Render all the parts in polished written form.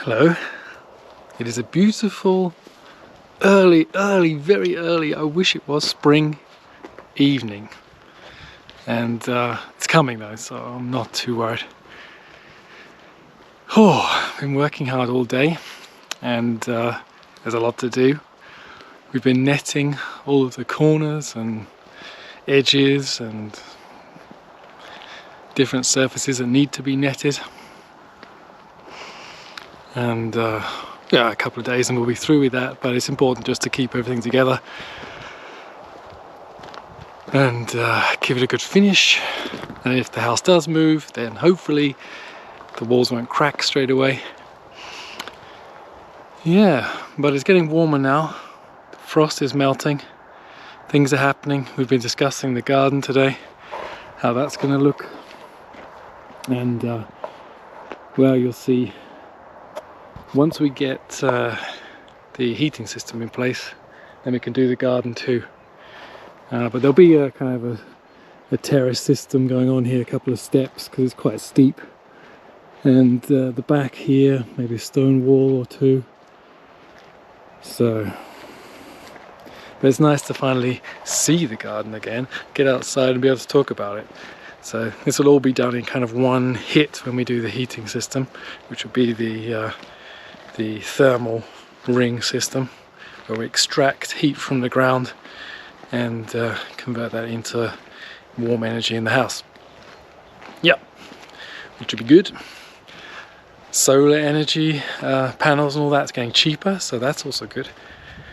Hello. It is a beautiful, very early, I wish it was spring evening. And it's coming though, so I'm not too worried. Oh, I've been working hard all day and there's a lot to do. We've been netting all of the corners and edges and different surfaces that need to be netted. And yeah, a couple of days and we'll be through with that, but it's important just to keep everything together and give it a good finish. And if the house does move, then hopefully the walls won't crack straight away. Yeah, but it's getting warmer now. The frost is melting. Things are happening. We've been discussing the garden today, how that's going to look. And well, you'll see once we get the heating system in place, then we can do the garden too. But there'll be a kind of a terrace system going on here, a couple of steps because it's quite steep. And the back here, maybe a stone wall or two. So, but it's nice to finally see the garden again, get outside and be able to talk about it. So this will all be done in kind of one hit when we do the heating system, which will be the thermal ring system, where we extract heat from the ground and convert that into warm energy in the house. Yep, which would be good. Solar energy panels and all that's getting cheaper, so that's also good.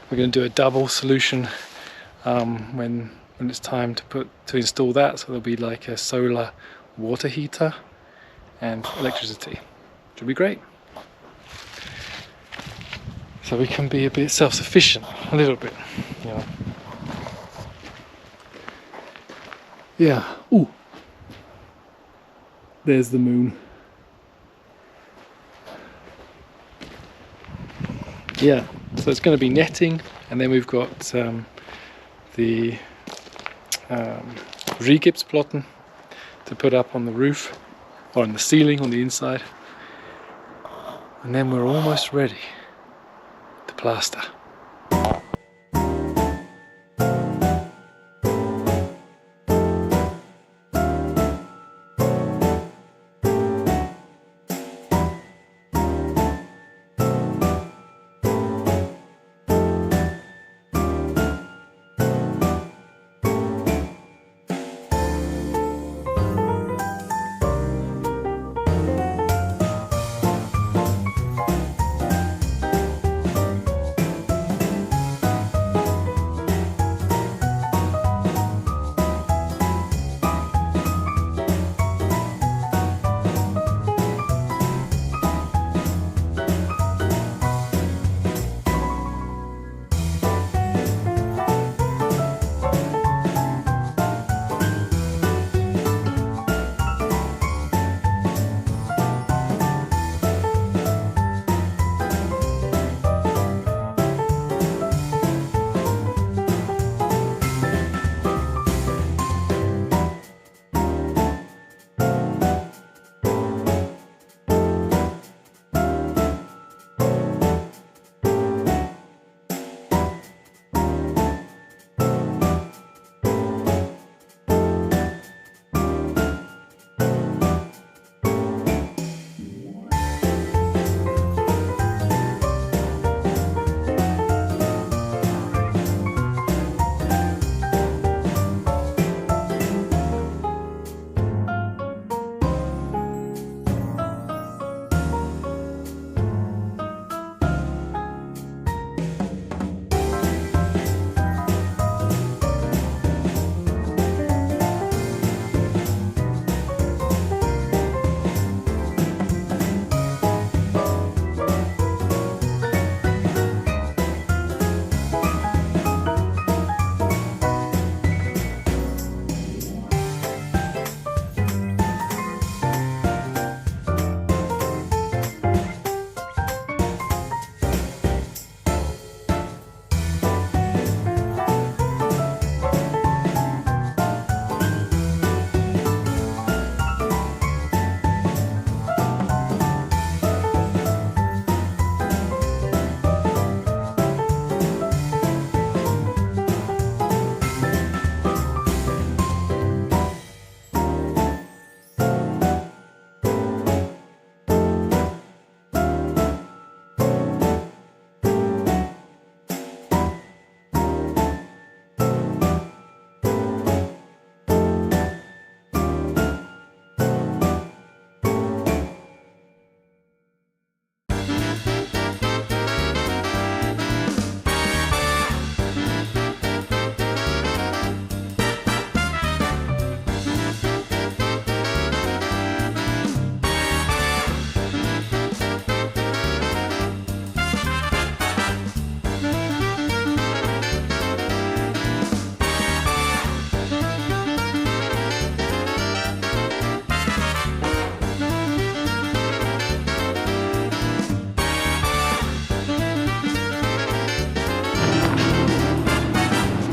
We're going to do a double solution when it's time to install that, so there'll be like a solar water heater and electricity, which will be great. So we can be a bit self-sufficient, a little bit, you know. Yeah. Ooh. There's the moon. Yeah. So it's going to be netting, and then we've got the Rigipsplatten to put up on the roof or on the ceiling on the inside, and then we're almost ready to plaster.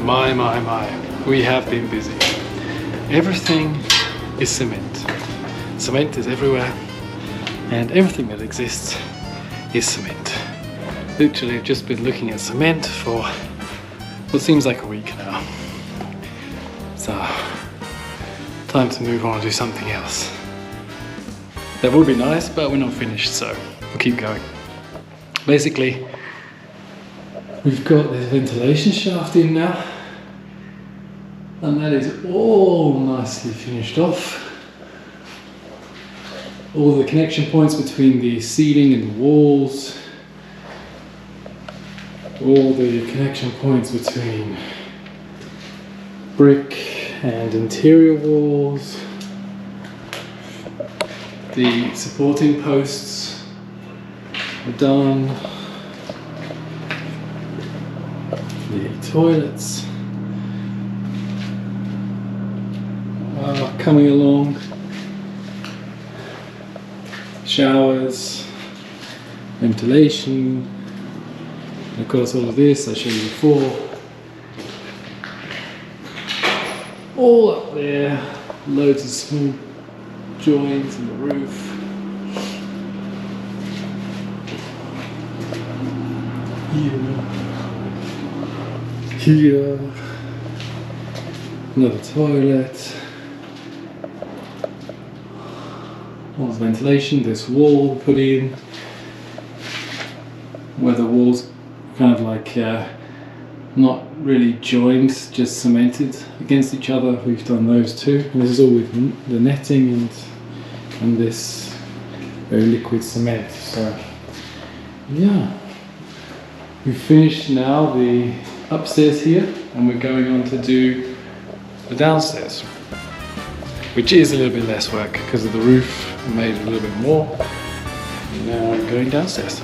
My. We have been busy. Everything is cement. Cement is everywhere, and everything that exists is cement. Literally, I've just been looking at cement for what seems like a week now. So, time to move on and do something else. That would be nice, but we're not finished, so we'll keep going. Basically, we've got this ventilation shaft in now, and that is all nicely finished off. All the connection points between the ceiling and the walls, all the connection points between brick and interior walls, the supporting posts are done, the toilets are coming along, showers, ventilation, and of course all of this I showed you before. All up there, loads of small joints in the roof. Here, another toilet. All the ventilation, this wall put in, where the walls kind of like not really joined, just cemented against each other. We've done those too. And this is all with the netting and this very liquid cement. So yeah, we've finished now the upstairs here, and we're going on to do the downstairs, which is a little bit less work because of the roof. I made it a little bit more. Now I'm going downstairs.